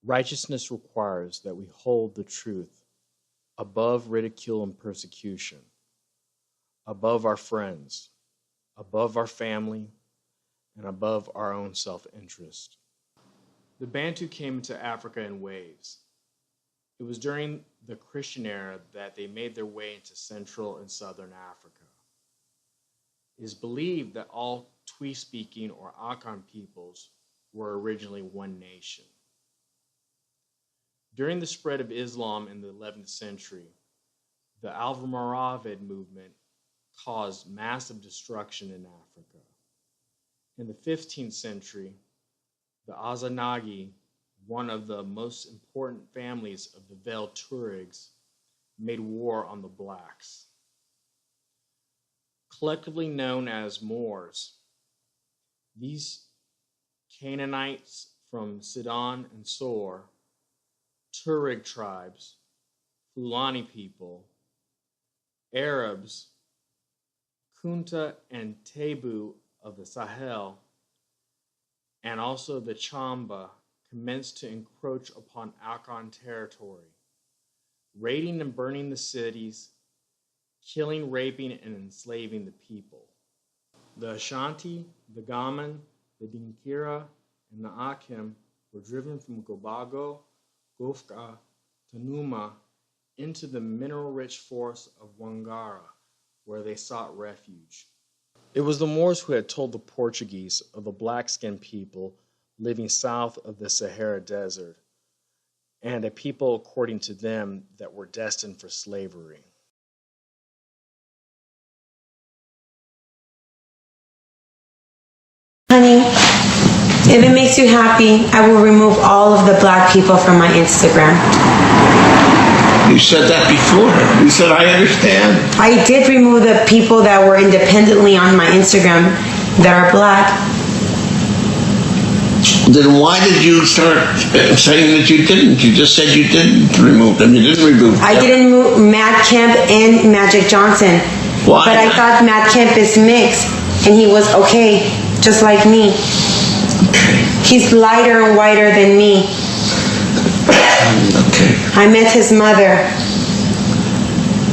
Righteousness requires that we hold the truth above ridicule and persecution, above our friends, above our family, and above our own self-interest. The Bantu came into Africa in waves. It was during the Christian era that they made their way into Central and Southern Africa. It is believed that all Twi-speaking or Akan peoples were originally one nation. During the spread of Islam in the 11th century, the Almoravid movement caused massive destruction in Africa. In the 15th century, the Azanagi, one of the most important families of the Vel Tuaregs, made war on the blacks. Collectively known as Moors, these Canaanites from Sidon and Sor, Tuareg tribes, Fulani people, Arabs, Kunta and Tebu of the Sahel, and also the Chamba commenced to encroach upon Akan territory, raiding and burning the cities, killing, raping, and enslaving the people. The Ashanti, the Gaman, the Dinkira, and the Akim were driven from Gobago, Gofka, Tanuma into the mineral-rich forests of Wangara, where they sought refuge. It was the Moors who had told the Portuguese of the black-skinned people living south of the Sahara Desert, and a people, according to them, that were destined for slavery. Honey, if it makes you happy, I will remove all of the black people from my Instagram. You said that before. You said, I understand. I did remove the people that were independently on my Instagram that are black. Then why did you start saying that you didn't? You just said you didn't remove them. You didn't remove them. I didn't remove Matt Kemp and Magic Johnson. Why? But I thought Matt Kemp is mixed, and he was okay, just like me. Okay. He's lighter and whiter than me. Okay. I met his mother.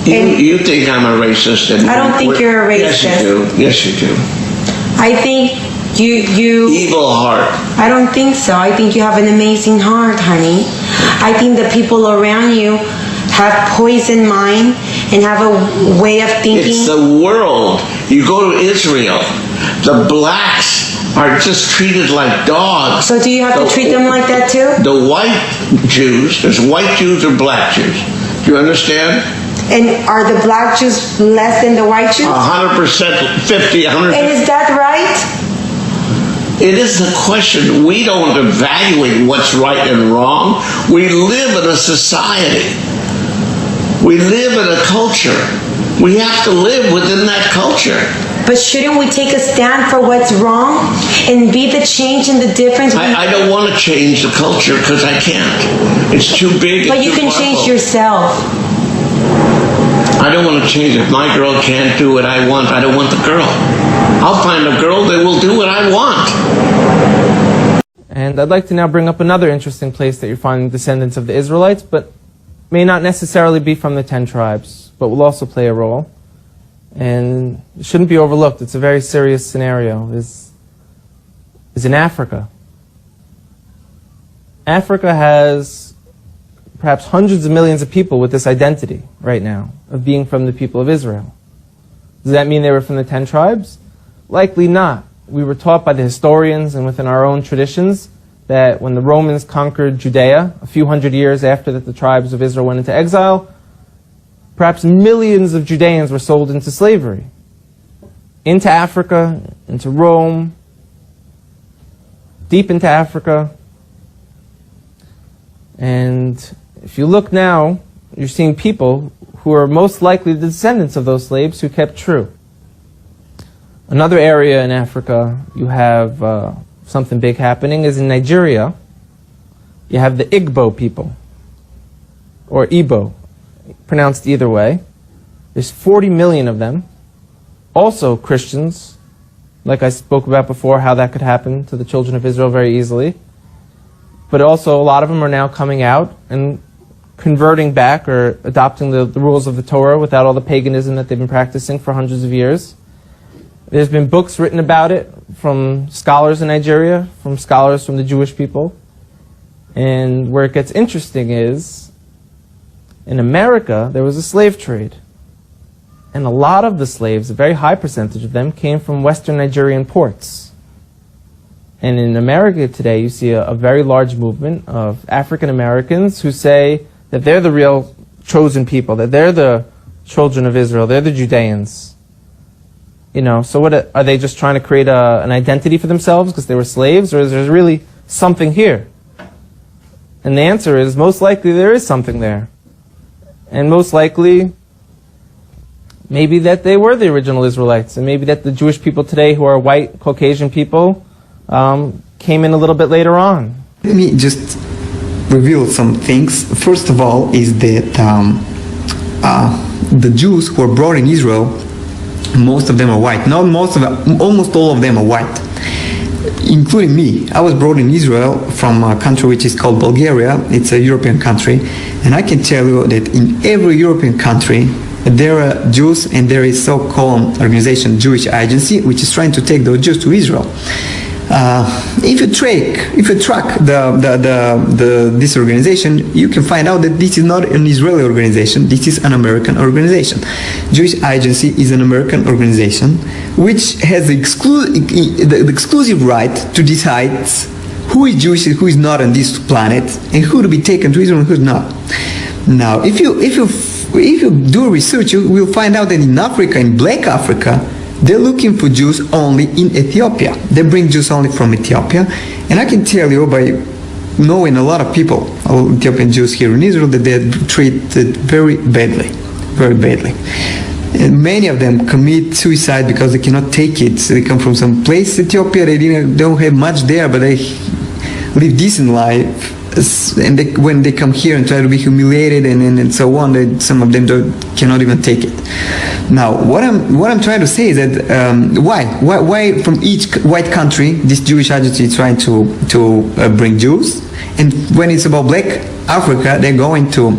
You think I'm a racist? And I don't think you're a racist. Yes, you do. Yes, you do. I think you... Evil heart. I don't think so. I think you have an amazing heart, honey. I think the people around you have poisoned mind and have a way of thinking. It's the world. You go to Israel, the blacks are just treated like dogs. So do you have to treat them like that too? The white Jews, there's white Jews or black Jews. Do you understand? And are the black Jews less than the white Jews? 100%, 50, 100%. And is that right? It is the question. We don't evaluate what's right and wrong. We live in a society. We live in a culture. We have to live within that culture. But shouldn't we take a stand for what's wrong and be the change and the difference? I don't want to change the culture because I can't. It's too big. But you can change yourself. I don't want to change. If my girl can't do what I want, I don't want the girl. I'll find a girl that will do what I want. And I'd like to now bring up another interesting place that you're finding descendants of the Israelites, but may not necessarily be from the 10 tribes, but will also play a role. And it shouldn't be overlooked. It's a very serious scenario. Is in Africa. Africa has perhaps hundreds of millions of people with this identity right now of being from the people of Israel. Does that mean they were from the 10 tribes? Likely not. We were taught by the historians and within our own traditions that when the Romans conquered Judea, a few hundred years after that the tribes of Israel went into exile, perhaps millions of Judeans were sold into slavery, into Africa, into Rome, deep into Africa. And if you look now, you're seeing people who are most likely the descendants of those slaves who kept true. Another area in Africa you have something big happening is in Nigeria. You have the Igbo people, or Igbo, pronounced either way. There's 40 million of them, also Christians, like I spoke about before, how that could happen to the children of Israel very easily. but also a lot of them are now coming out and converting back or adopting the rules of the Torah without all the paganism that they've been practicing for hundreds of years. There's been books written about it from scholars in Nigeria, from scholars from the Jewish people. And where it gets interesting is, in America, there was a slave trade. And a lot of the slaves, a very high percentage of them, came from Western Nigerian ports. And in America today, you see a very large movement of African Americans who say that they're the real chosen people, that they're the children of Israel, they're the Judeans. You know, so what are they just trying to create an identity for themselves because they were slaves, or is there really something here? And the answer is, most likely there is something there. And most likely, maybe that they were the original Israelites, and maybe that the Jewish people today who are white, Caucasian people came in a little bit later on. Let me just reveal some things. First of all is that the Jews who were brought in Israel, most of them are white. Not most of them, almost all of them are white, including me. I was brought in Israel from a country which is called Bulgaria. It's a European country, and I can tell you that in every European country there are Jews, and there is so-called organization, Jewish Agency, which is trying to take those Jews to Israel. If you track this organization, you can find out that this is not an Israeli organization. This is an American organization. Jewish Agency is an American organization which has the exclusive right to decide who is Jewish and who is not on this planet, and who to be taken to Israel and who's not. Now, if you do research, you will find out that in Africa, in Black Africa, they're looking for Jews only in Ethiopia. They bring Jews only from Ethiopia. And I can tell you by knowing a lot of people, Ethiopian Jews here in Israel, that they're treated very badly, very badly. And many of them commit suicide because they cannot take it. So they come from some place, Ethiopia, they don't have much there, but they live decent life. And when they come here and try to be humiliated and so on, some of them cannot even take it. Now, what I'm trying to say is that why from each white country this Jewish agency is trying to bring Jews, and when it's about Black Africa, they're going to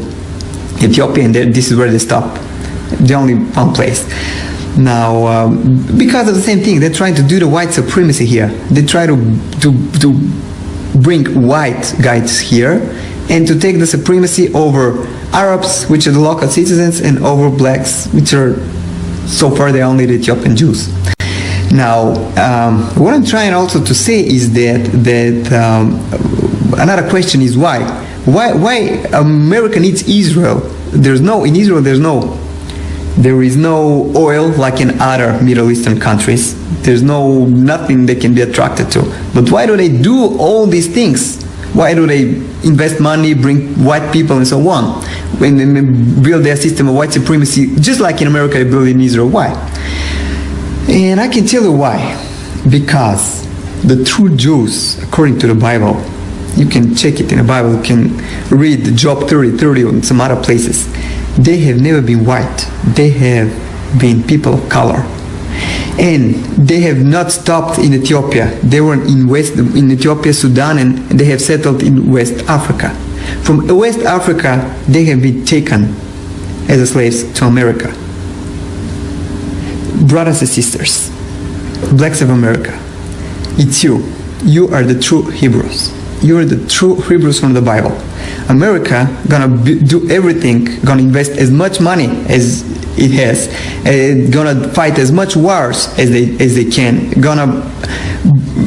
Ethiopia, and this is where they stop, the only one place. Now, because of the same thing, they're trying to do the white supremacy here. They try to bring white guys here and to take the supremacy over Arabs, which are the local citizens, and over blacks, which are so far they're only the Ethiopian Jews. Now, what I'm trying also to say is that another question is why America needs Israel. There is no oil like in other Middle Eastern countries. There's nothing they can be attracted to. But why do they do all these things? Why do they invest money, bring white people and so on, when they build their system of white supremacy, just like in America they build in Israel? Why? And I can tell you why. Because the true Jews, according to the Bible, you can check it in the Bible, you can read Job 30:30 and some other places, they have never been white. They have been people of color. And they have not stopped in Ethiopia. They were in Ethiopia, Sudan, and they have settled in West Africa. From West Africa, they have been taken as slaves to America. Brothers and sisters, blacks of America, it's you. You are the true Hebrews. You are the true Hebrews from the Bible. America gonna do everything, gonna invest as much money as it has, gonna fight as much wars as they can, gonna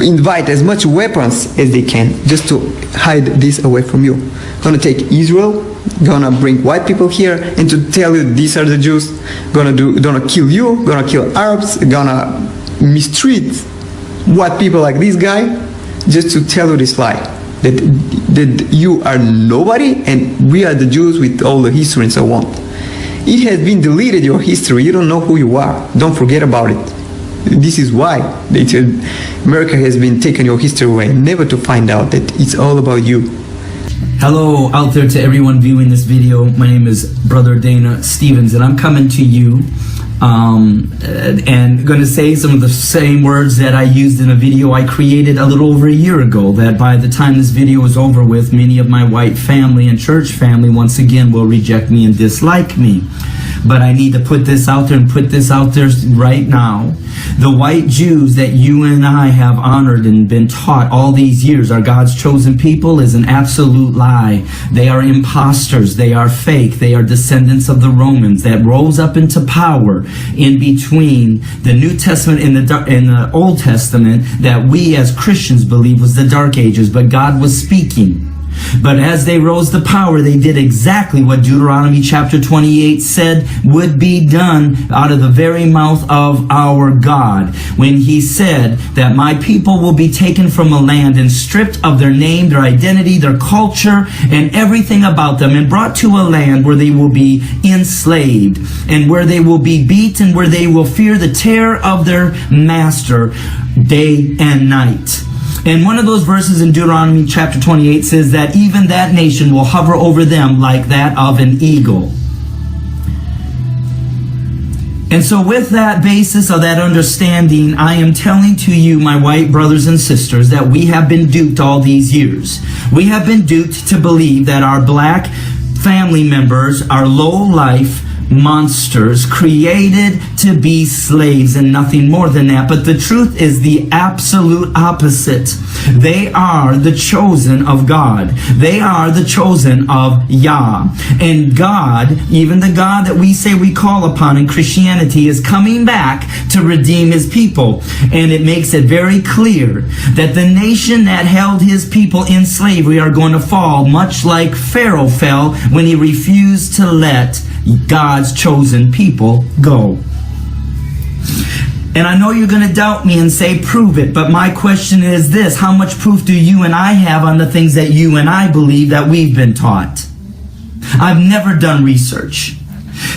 invite as much weapons as they can just to hide this away from you. Gonna take Israel, gonna bring white people here and to tell you these are the Jews, gonna kill you, gonna kill Arabs, gonna mistreat white people like this guy, just to tell you this lie. That you are nobody and we are the Jews with all the history and so on. It has been deleted, your history. You don't know who you are. Don't forget about it. This is why America has been taking your history away, never to find out that it's all about you. Hello out there to everyone viewing this video. My name is Brother Dana Stevens, and I'm coming to you and going to say some of the same words that I used in a video I created a little over a year ago, that by the time this video is over with, many of my white family and church family once again will reject me and dislike me. But I need to put this out there and put this out there right now. The white Jews that you and I have honored and been taught all these years are God's chosen people is an absolute lie. They are imposters. They are fake. They are descendants of the Romans that rose up into power in between the New Testament and the Old Testament that we as Christians believe was the Dark Ages, but God was speaking. But as they rose to power, they did exactly what Deuteronomy chapter 28 said would be done out of the very mouth of our God, when he said that my people will be taken from a land and stripped of their name, their identity, their culture, and everything about them, and brought to a land where they will be enslaved, and where they will be beaten, where they will fear the terror of their master day and night. And one of those verses in Deuteronomy chapter 28 says that even that nation will hover over them like that of an eagle. And so with that basis of that understanding, I am telling to you, my white brothers and sisters, that we have been duped all these years. We have been duped to believe that our black family members are low-life monsters created to be slaves and nothing more than that. But the truth is the absolute opposite. They are the chosen of God. They are the chosen of Yah. And God, even the God that we say we call upon in Christianity, is coming back to redeem his people. And it makes it very clear that the nation that held his people in slavery are going to fall, much like Pharaoh fell when he refused to let God's chosen people go. And I know you're going to doubt me and say, prove it. But my question is this: how much proof do you and I have on the things that you and I believe that we've been taught? I've never done research.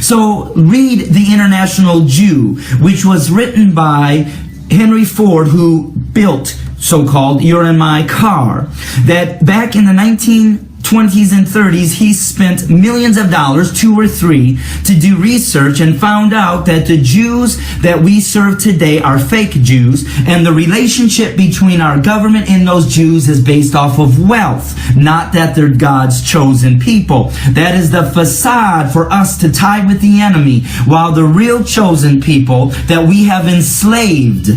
So read The International Jew, which was written by Henry Ford, who built so-called You're in My Car, that back in the 1920s and 30s, he spent millions of dollars, 2 or 3, to do research and found out that the Jews that we serve today are fake Jews, and the relationship between our government and those Jews is based off of wealth, not that they're God's chosen people. That is the facade for us to tie with the enemy, while the real chosen people that we have enslaved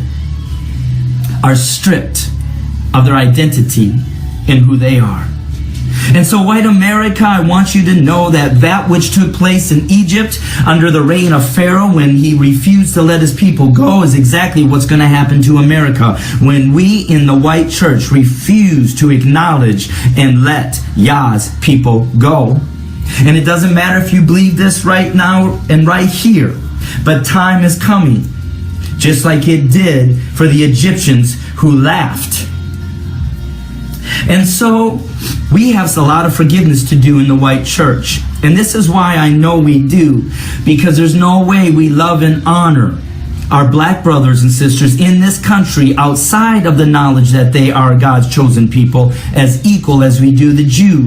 are stripped of their identity and who they are. And so, white America, I want you to know that that which took place in Egypt under the reign of Pharaoh when he refused to let his people go is exactly what's going to happen to America when we in the white church refuse to acknowledge and let Yah's people go. And it doesn't matter if you believe this right now and right here, but time is coming, just like it did for the Egyptians who laughed. And so we have a lot of forgiveness to do in the white church. And this is why I know we do, because there's no way we love and honor our black brothers and sisters in this country outside of the knowledge that they are God's chosen people as equal as we do the Jews.